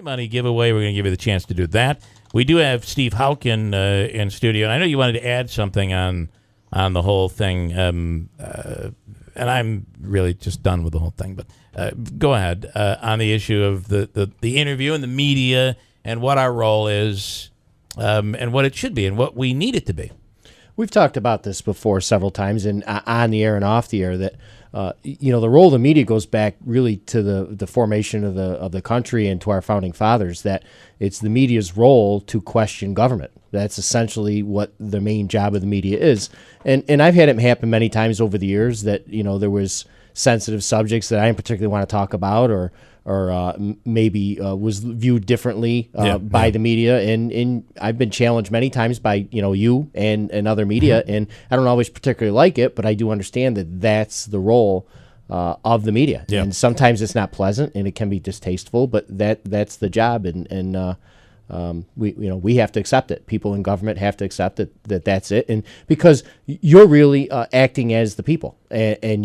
Money giveaway. We're going to give you the chance to do that. We do have Steve Houck in studio, and I know you wanted to add something on the whole thing, and I'm really just done with the whole thing. But go ahead on the issue of the interview and the media and what our role is, and what it should be and what we need it to be. We've talked about this before several times, and on the air and off the air, that the role of the media goes back really to the formation of the country and to our founding fathers. That it's the media's role to question government. That's essentially what the main job of the media is. And I've had it happen many times over the years that there was sensitive subjects that I didn't particularly want to talk about, or maybe was viewed differently by the media, and I've been challenged many times by you and other media, and I don't always particularly like it, but I do understand that that's the role of the media, and sometimes it's not pleasant and it can be distasteful, but that's the job, and we have to accept it. People in government have to accept that's it, and because you're really acting as the people, and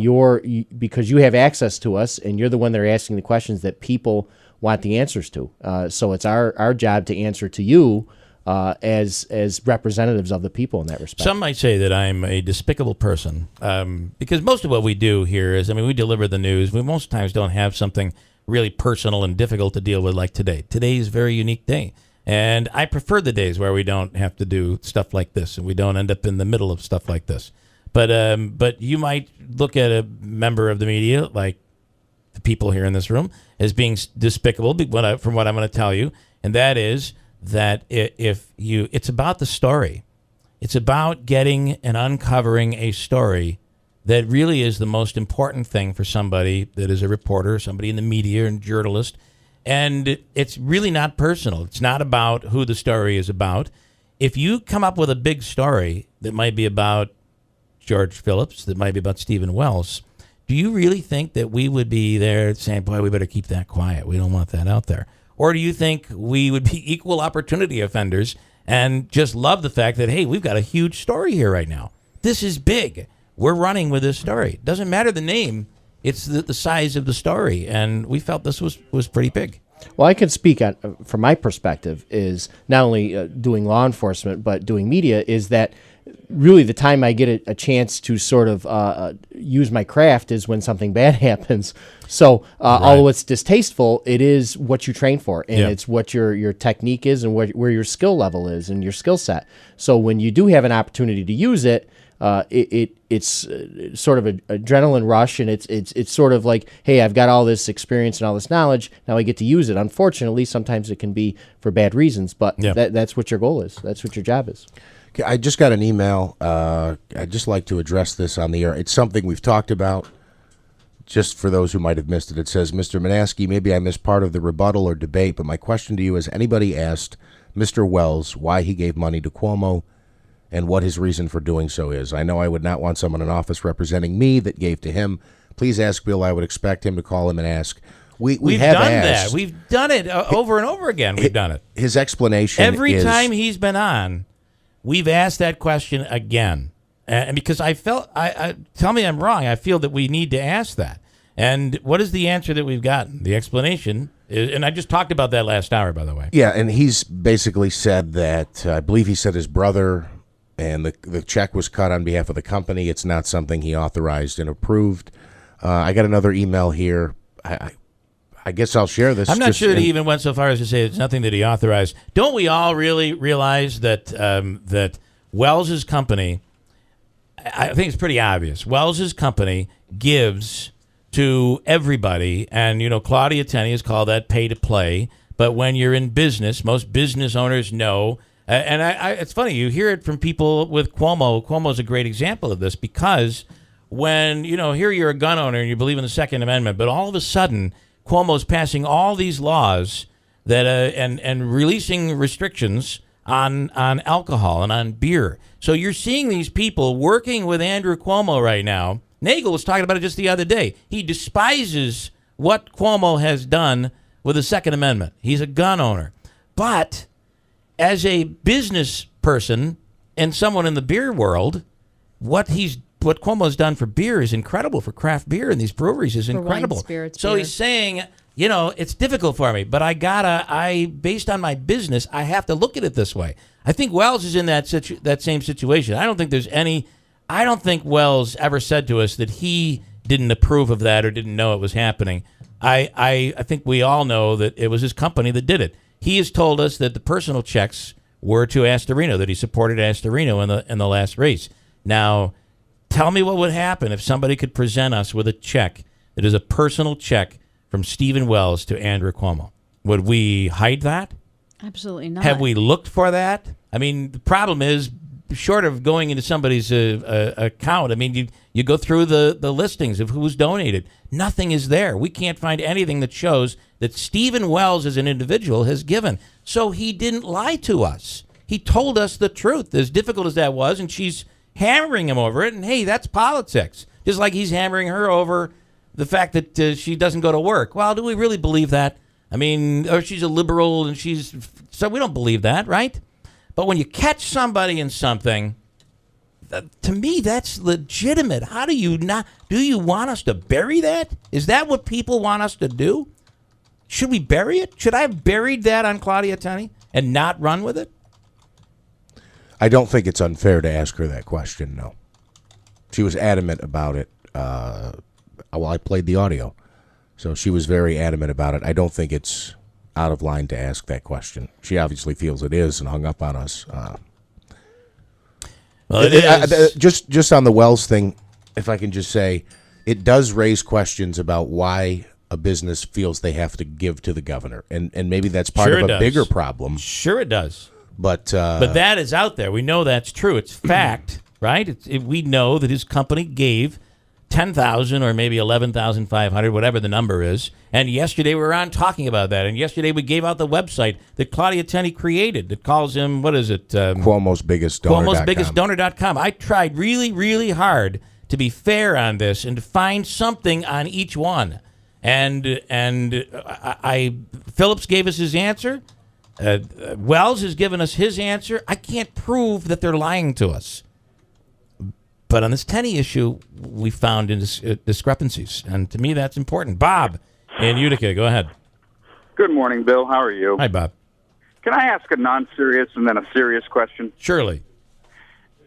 because you have access to us, and you're the one that are asking the questions that people want the answers to. So it's our job to answer to you as representatives of the people in that respect. Some might say that I'm a despicable person because most of what we do here is, we deliver the news. We most times don't have something really personal and difficult to deal with like today. Today is a very unique day. And I prefer the days where we don't have to do stuff like this and we don't end up in the middle of stuff like this. But you might look at a member of the media, like the people here in this room, as being despicable from what I'm going to tell you. And that is that it's about the story. It's about getting and uncovering a story that really is the most important thing for somebody that is a reporter, somebody in the media and journalist. And it's really not personal. It's not about who the story is about. If you come up with a big story that might be about George Phillips, that might be about Stephen Wells, do you really think that we would be there saying, boy, we better keep that quiet. We don't want that out there. Or do you think we would be equal opportunity offenders and just love the fact that, hey, we've got a huge story here right now. This is big. We're running with this story. Doesn't matter the name. It's the size of the story, and we felt this was pretty big. Well, I can speak from my perspective is not only doing law enforcement, but doing media, is that really the time I get a chance to sort of use my craft is when something bad happens. So although it's distasteful, it is what you train for, and it's what your technique is and where your skill level is and your skill set. So when you do have an opportunity to use it, it's sort of an adrenaline rush, and it's sort of like, hey, I've got all this experience and all this knowledge, now I get to use it. Unfortunately, sometimes it can be for bad reasons, but that's what your goal is. That's what your job is. Okay, I just got an email. I'd just like to address this on the air. It's something we've talked about. Just for those who might have missed it, it says, Mr. Manaski, maybe I missed part of the rebuttal or debate, but my question to you is, anybody asked Mr. Wells why he gave money to Cuomo and what his reason for doing so is? I know I would not want someone in office representing me that gave to him. Please ask Bill. I would expect him to call him and ask. We've have done that. We've done it over and over again. We've done it. His explanation every time he's been on, we've asked that question again. And because I felt, I tell me I'm wrong, I feel that we need to ask that. And what is the answer that we've gotten? The explanation is, and I just talked about that last hour, by the way. Yeah, and he's basically said that, I believe he said his brother, and the check was cut on behalf of the company. It's not something he authorized and approved. I got another email here. I guess I'll share this. I'm not sure that he even went so far as to say it's nothing that he authorized. Don't we all really realize that that Wells's company, I think it's pretty obvious, Wells's company gives to everybody, and Claudia Tenney has called that pay to play, but when you're in business, most business owners know, and it's funny, you hear it from people with Cuomo. Cuomo's a great example of this, because when, here you're a gun owner and you believe in the Second Amendment, but all of a sudden Cuomo's passing all these laws that and releasing restrictions on alcohol and on beer. So you're seeing these people working with Andrew Cuomo right now. Nagel was talking about it just the other day. He despises what Cuomo has done with the Second Amendment. He's a gun owner. But as a business person and someone in the beer world, what Cuomo's done for beer is incredible. For craft beer and these breweries is incredible. Wine, spirits, so beer. He's saying, it's difficult for me, but based on my business, I have to look at it this way. I think Wells is in that same situation. I don't think Wells ever said to us that he didn't approve of that or didn't know it was happening. I think we all know that it was his company that did it. He has told us that the personal checks were to Astorino, that he supported Astorino in the last race. Now, tell me what would happen if somebody could present us with a check that is a personal check from Stephen Wells to Andrew Cuomo. Would we hide that? Absolutely not. Have we looked for that? I mean, the problem is, short of going into somebody's account, I mean, you go through the listings of who's donated. Nothing is there. We can't find anything that shows that Stephen Wells as an individual has given. So he didn't lie to us. He told us the truth, as difficult as that was, and she's hammering him over it. And, hey, that's politics. Just like he's hammering her over the fact that she doesn't go to work. Well, do we really believe that? I mean, or she's a liberal and so we don't believe that, right? But when you catch somebody in something, to me, that's legitimate. How do you want us to bury that? Is that what people want us to do? Should we bury it? Should I have buried that on Claudia Tenney and not run with it? I don't think it's unfair to ask her that question, no. She was adamant about it. I played the audio. So she was very adamant about it. I don't think it's out of line to ask that question. She obviously feels it is and hung up on us. Well, it is. Just on the Wells thing, if I can just say, it does raise questions about why a business feels they have to give to the governor. And maybe that's part of a bigger problem. Sure it does. But that is out there. We know that's true. It's fact, right? We know that his company gave $10,000 or maybe $11,500, whatever the number is. And yesterday we were on talking about that. And yesterday we gave out the website that Claudia Tenney created that calls him, what is it? Cuomo's Biggest Donor. Cuomo's Biggest Donor.com. I tried really, really hard to be fair on this and to find something on each one. And Phillips gave us his answer. Wells has given us his answer. I can't prove that they're lying to us. But on this Tenney issue, we found discrepancies. And to me, that's important. Bob in Utica, go ahead. Good morning, Bill. How are you? Hi, Bob. Can I ask a non-serious and then a serious question? Surely.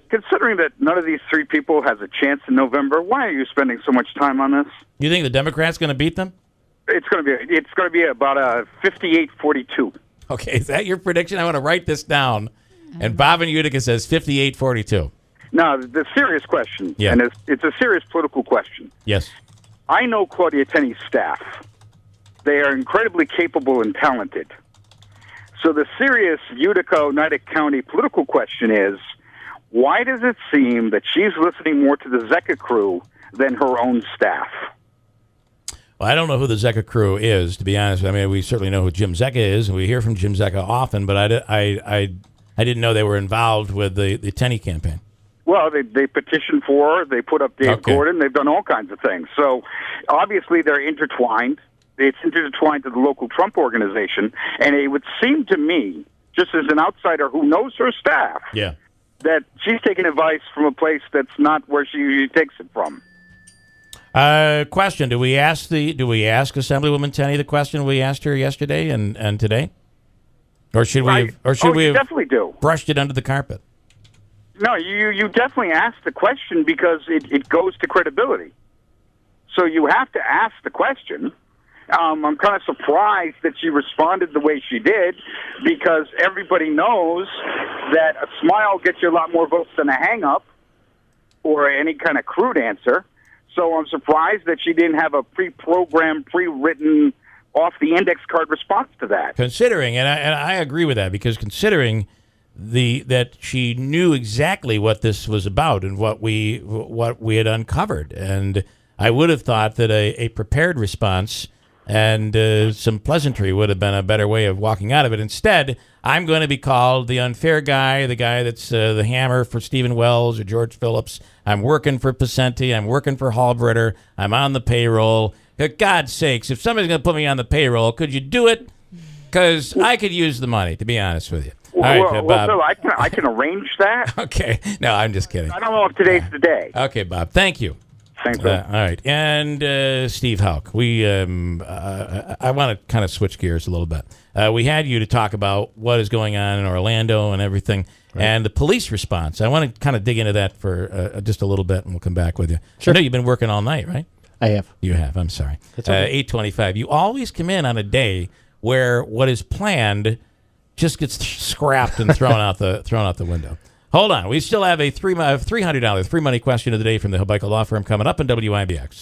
Considering that none of these three people has a chance in November, why are you spending so much time on this? You think the Democrats going to beat them? It's going to be about a 58-42. Okay, is that your prediction? I want to write this down. And Bob in Utica says 58-42. Now, the serious question, yeah. And it's a serious political question. Yes. I know Claudia Tenney's staff. They are incredibly capable and talented. So the serious Utica-Oneida County political question is, why does it seem that she's listening more to the Zecca crew than her own staff? Well, I don't know who the Zecca crew is, to be honest. I mean, we certainly know who Jim Zecca is, and we hear from Jim Zecca often, but I didn't know they were involved with the Tenney campaign. Well, they petitioned for her. They put up Dave Gordon. They've done all kinds of things. So, obviously, they're intertwined. It's intertwined to the local Trump organization. And it would seem to me, just as an outsider who knows her staff, that she's taking advice from a place that's not where she usually takes it from. Question: Do we ask Assemblywoman Tenney the question we asked her yesterday and today, or should we have definitely do brushed it under the carpet? No, you definitely ask the question because it goes to credibility. So you have to ask the question. I'm kind of surprised that she responded the way she did because everybody knows that a smile gets you a lot more votes than a hang-up or any kind of crude answer. So I'm surprised that she didn't have a pre-programmed, pre-written, off-the-index card response to that. Considering, and I agree with that, because considering that she knew exactly what this was about and what we had uncovered, and I would have thought that a prepared response and some pleasantry would have been a better way of walking out of it. Instead, I'm going to be called the unfair guy, the guy that's the hammer for Stephen Wells or George Phillips. I'm working for Pacenti. I'm working for Halbritter. I'm on the payroll. For God's sakes, if somebody's going to put me on the payroll, could you do it? Because I could use the money, to be honest with you. Well, Bill, I can arrange that. Okay. No, I'm just kidding. I don't know if today's the day. Okay, Bob. Thank you. Same thing. All right. And Steve Houck, I want to kind of switch gears a little bit. We had you to talk about what is going on in Orlando and everything, and the police response. I want to kind of dig into that for just a little bit, and we'll come back with you. Sure. I know you've been working all night, right? I have. You have. I'm sorry. That's okay. 8:25. You always come in on a day where what is planned just gets scrapped and thrown out the window. Hold on. We still have a $300 free money question of the day from the Habica Law Firm coming up in WIBX.